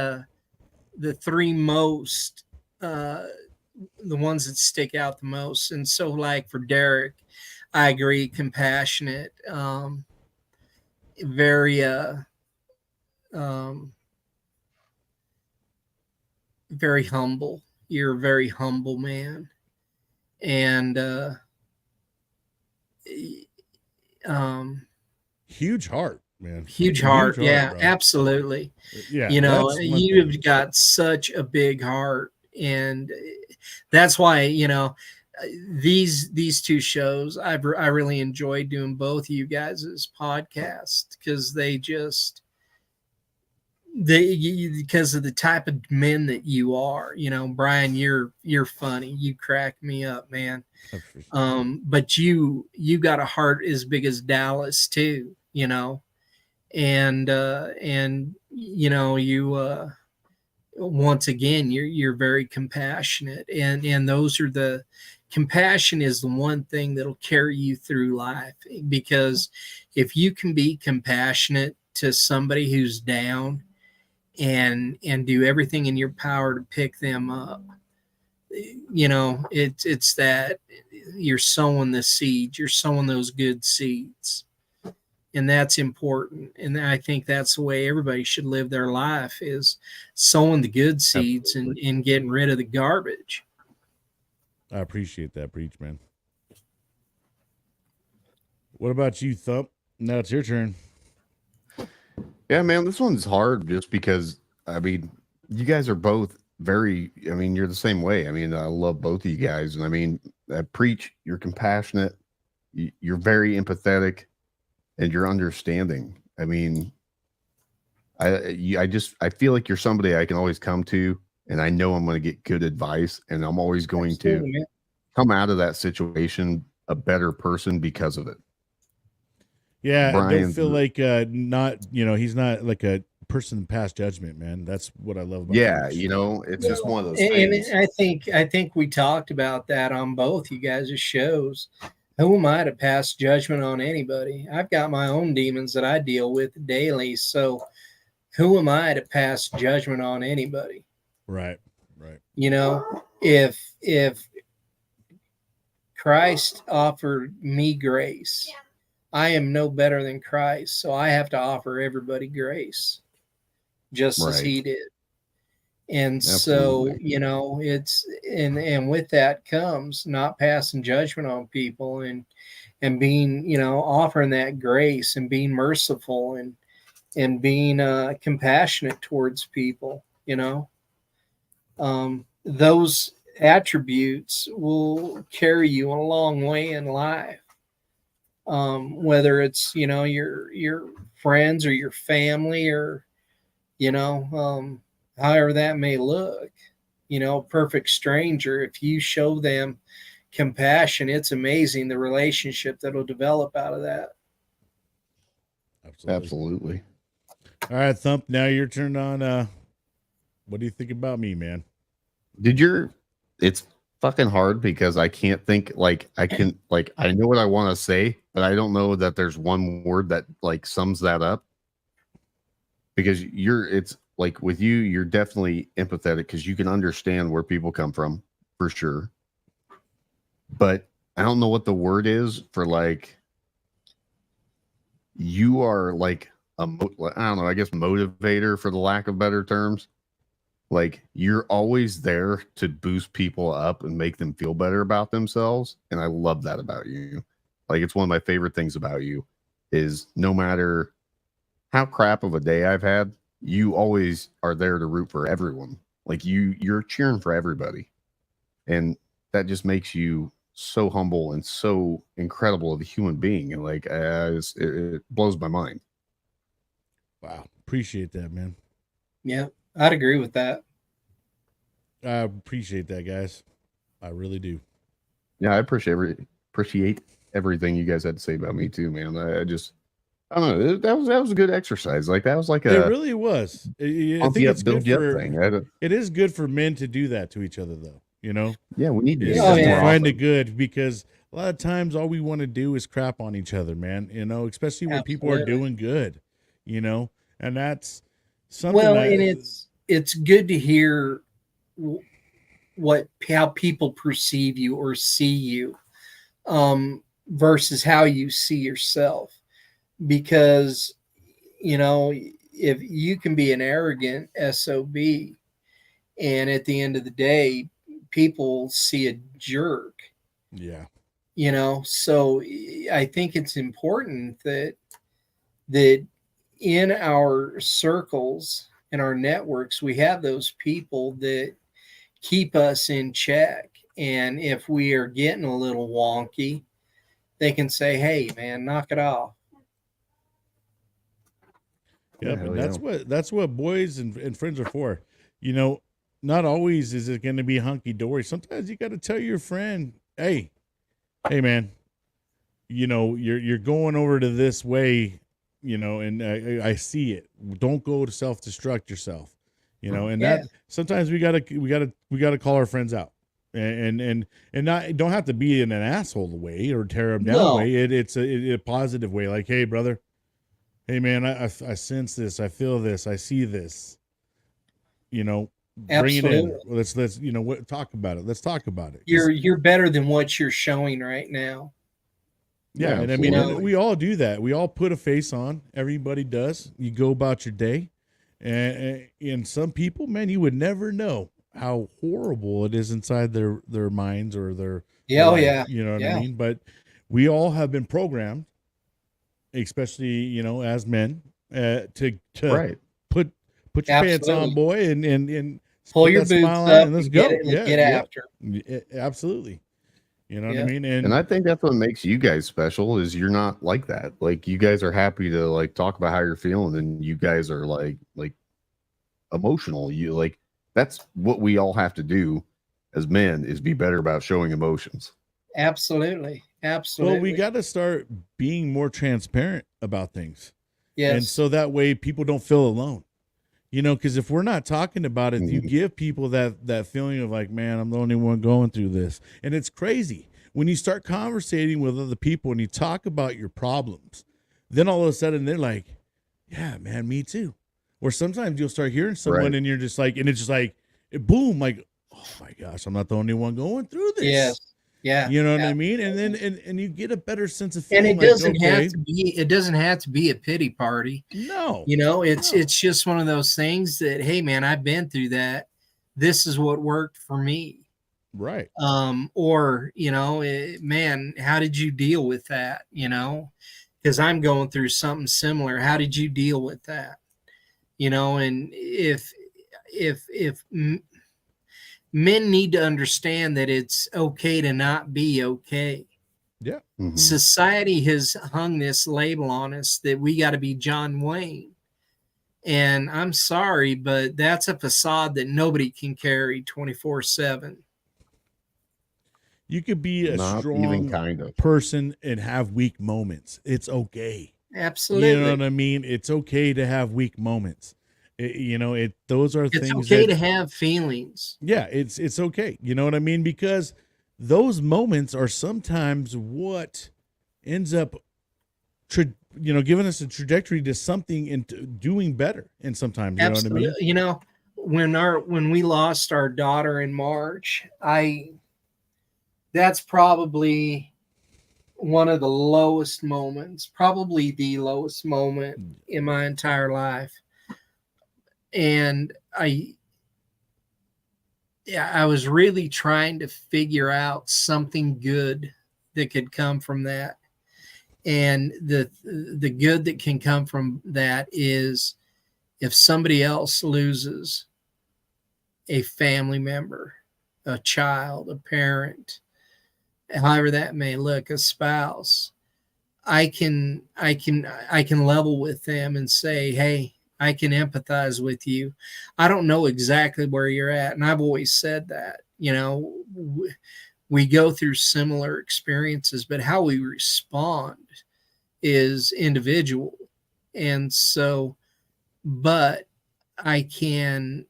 most, the ones that stick out the most. And so, like for Derek, I agree, compassionate, very very humble. You're a very humble man, and huge heart, man. Huge heart. Yeah, bro. Absolutely. Yeah, you know, you've got such a big heart, and that's why, you know, these 2 shows I really enjoyed doing both of you guys' podcasts because because of the type of men that you are. You know, Brian, you're funny. You crack me up, man. But you got a heart as big as Dallas too, you know. And you know, you once again, you're very compassionate, and those are the compassion is the one thing that'll carry you through life, because if you can be compassionate to somebody who's down and do everything in your power to pick them up, you know, it's that you're sowing the seeds, you're sowing those good seeds. And that's important. And I think that's the way everybody should live their life, is sowing the good seeds and getting rid of the garbage. I appreciate that, Preach, man. What about you, Thump? Now it's your turn. Yeah, man, this one's hard just because, I mean, you guys are both very, I mean, you're the same way. I mean, I love both of you guys. And I mean, Preach, you're compassionate, you're very empathetic, and you're understanding. I mean, I feel like you're somebody I can always come to, and I know I'm going to get good advice, and I'm always going to come out of that situation a better person because of it. Yeah, I don't feel like not, you know, he's not like a person in past judgment, man. That's what I love about Preach. You know, it's just one of those things. And I think we talked about that on both you guys' shows. Who am I to pass judgment on anybody? I've got my own demons that I deal with daily. So who am I to pass judgment on anybody? Right. Right. You know, if Christ offered me grace, I am no better than Christ. So I have to offer everybody grace just as Right. he did. And so, Absolutely. you know, it's and with that comes not passing judgment on people and being, you know, offering that grace and being merciful and being compassionate towards people, you know. Those attributes will carry you a long way in life. Whether it's, you know, your friends or your family or, you know, however that may look, you know, perfect stranger, if you show them compassion, it's amazing the relationship that'll develop out of that. Absolutely. Absolutely. All right, Thump. Now your turn on. What do you think about me, man? It's fucking hard because I can't think I know what I want to say, but I don't know that there's one word that like sums that up. Because it's like with you, you're definitely empathetic because you can understand where people come from for sure. But I don't know what the word is for like, you are like I don't know, I guess motivator for the lack of better terms. Like you're always there to boost people up and make them feel better about themselves. And I love that about you. Like it's one of my favorite things about you is no matter how crap of a day I've had, you always are there to root for everyone. Like you're cheering for everybody. And that just makes you so humble and so incredible of a human being. And like, it blows my mind. Wow. Appreciate that, man. Yeah, I'd agree with that. I appreciate that, guys. I really do. Yeah, I appreciate everything you guys had to say about me too, man. I don't know. That was a good exercise. Like that was like It really was. I think it's good for thing. it is good for men to do that to each other, though. You know, Yeah, we need to do is that yeah. to more find the often. good, because a lot of times all we want to do is crap on each other, man. You know, especially when people are Absolutely. doing good. You know, and that's something Well, that and it's good to hear how people perceive you or see you, versus how you see yourself. Because, you know, if you can be an arrogant SOB and at the end of the day, people see a jerk, yeah. you know. So I think it's important that in our circles and our networks, we have those people that keep us in check. And if we are getting a little wonky, they can say, hey, man, knock it off. Yeah, Yep, and hell yeah. that's what boys and friends are for. You know, not always is it going to be hunky dory. Sometimes you got to tell your friend, "Hey, man, you know, you're going over to this way, you know, and I see it. Don't go to self destruct yourself, you know." And Yeah, that sometimes we gotta call our friends out, and not don't have to be in an asshole way or tear them down no, way. It's a positive way, like, "Hey, brother, hey, man, I sense this, I feel this, I see this, you know." Bring it in. absolutely. Let's you know what talk about it. Let's talk about it. You're better than what you're showing right now. Yeah, Yeah, and I You mean, know, and we all do that. We all put a face on. Everybody does. You go about your day, and some people, man, you would never know how horrible it is inside their minds or their yeah, oh life. yeah, You know what I yeah, mean? But we all have been programmed, especially as men, to Right. put your pants on, absolutely. boy, and Pull put your that smile boots on, up and let's and get go. it, Yeah, get yeah, after. absolutely. You know what I Yeah, mean? And I think that's what makes you guys special is you're not like that. Like you guys are happy to like talk about how you're feeling and you guys are like emotional. You like that's what we all have to do as men is be better about showing emotions. absolutely, Well, we absolutely. got to start being more transparent about things. And Yes, so that way people don't feel alone. You know, because if we're not talking about it, you Mhm. give people that feeling of like, man, I'm the only one going through this. And it's crazy. when you start conversating with other people and you talk about your problems, then all of a sudden they're like, yeah, man, me too. Or sometimes you'll start hearing someone and you're just like, and it's just like, boom, like, oh my gosh, I'm not the only one going through this. Yes. Yeah. You know what I mean? And then, and you get a better sense of And feeling. it doesn't have to be, it doesn't have to be a pity party. No, you know, it's just one of those things that, hey man, I've been through that. This is what worked for me. Right. Or, you know, man, how did you deal with that? You know, because I'm going through something similar. How did you deal with that? You know, and if men need to understand that it's okay to not be okay. Yeah. Mhm. Society has hung this label on us that we got to be John Wayne. And I'm sorry, but that's a facade that nobody can carry 24/7. You could be a Not strong even kind of. person and have weak moments. It's okay. Absolutely. You know what I mean? It's okay to have weak moments. Those are things. It's okay to have feelings. Yeah, it's okay. You know what I mean? Because those moments are sometimes what ends up, giving us a trajectory to something into doing better. And sometimes, you know what I mean? You know, when we lost our daughter in March, that's probably one of the lowest moments, probably the lowest moment in my entire life. And I was really trying to figure out something good that could come from that. And the good that can come from that is if somebody else loses a family member, a child, a parent, however that may look, a spouse, I can level with them and say, hey, I can empathize with you. I don't know exactly where you're at. And I've always said that, you know, we go through similar experiences, but how we respond is individual. And so, but I can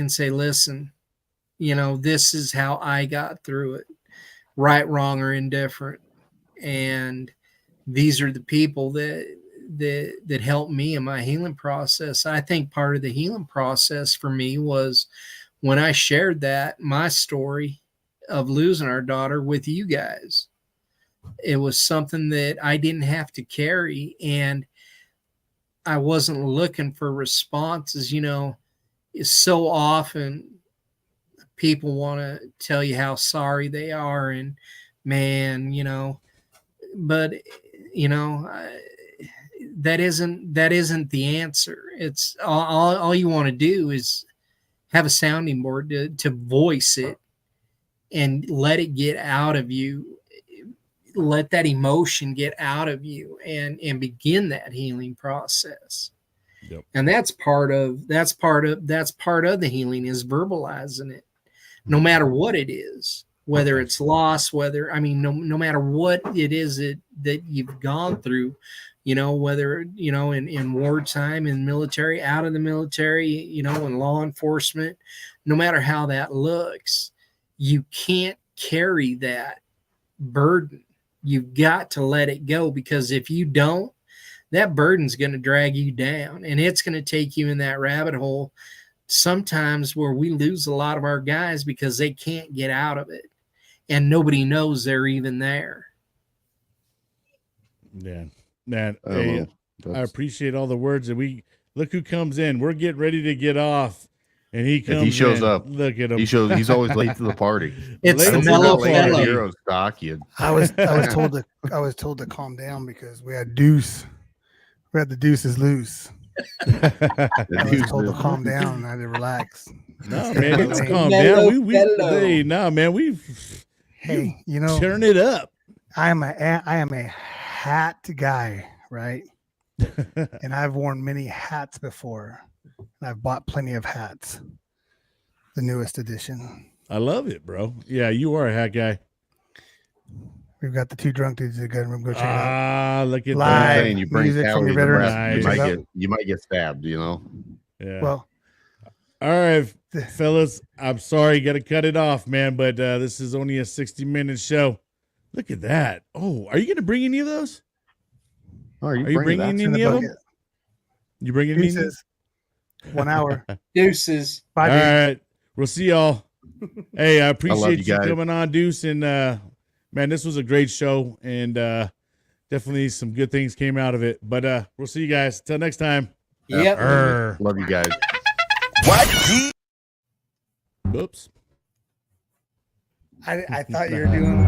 say, listen, you know, this is how I got through it, right, wrong, or indifferent. And these are the people that helped me in my healing process. I think part of the healing process for me was when I shared my story of losing our daughter with you guys. It was something that I didn't have to carry, and I wasn't looking for responses. You know, so often people want to tell you how sorry they are, and man, you know, but you know, that isn't the answer. It's all you want to do is have a sounding board to voice it and let it get out of you. Let that emotion get out of you and begin that healing process. Yep. And that's part of the healing is verbalizing it, no matter what it is, whether it's loss, no matter what it is that you've gone through, you know, whether, you know, in wartime, in military, out of the military, you know, in law enforcement, no matter how that looks, you can't carry that burden. You've got to let it go, because if you don't, that burden's going to drag you down, and it's going to take you in that rabbit hole sometimes where we lose a lot of our guys because they can't get out of it, and nobody knows they're even there. Yeah, man. I appreciate all the words, and we look who comes in. We're getting ready to get off. And he comes. If he shows in, up. Look at him. He's always late to the party. It's late the to mellow the fellow. party. Hero stock. I was told to calm down because we had Doose. We had the Deuces loose. I was told to calm down and I had to relax. No, man, you can calm Mellow down. Hey, you know, turn it up. I am a hat guy, right? And I've worn many hats before. And I've bought plenty of hats. The newest edition. I love it, bro. Yeah, you are a hat guy. We've got the two drunk dudes in the gun room. Go check it out. Look at Live. that. Saying you bring music from calories your to veterans. rest, you might get stabbed, you know. Yeah. Well, all right, fellas. I'm sorry, got to cut it off, man. But this is only a 60-minute show, Look at that. Oh, are you going to bring any of those? Oh, Are you bringing It's in any the of them? bucket. You bringing any? Deuces. 1 hour. Deuces. Bye, All dude. right. We'll see y'all. Hey, I appreciate you you guys. coming on, Deuce. And man, this was a great show. And definitely some good things came out of it. But we'll see you guys. Till next time. Yep. Love you guys. Oops. I thought you were doing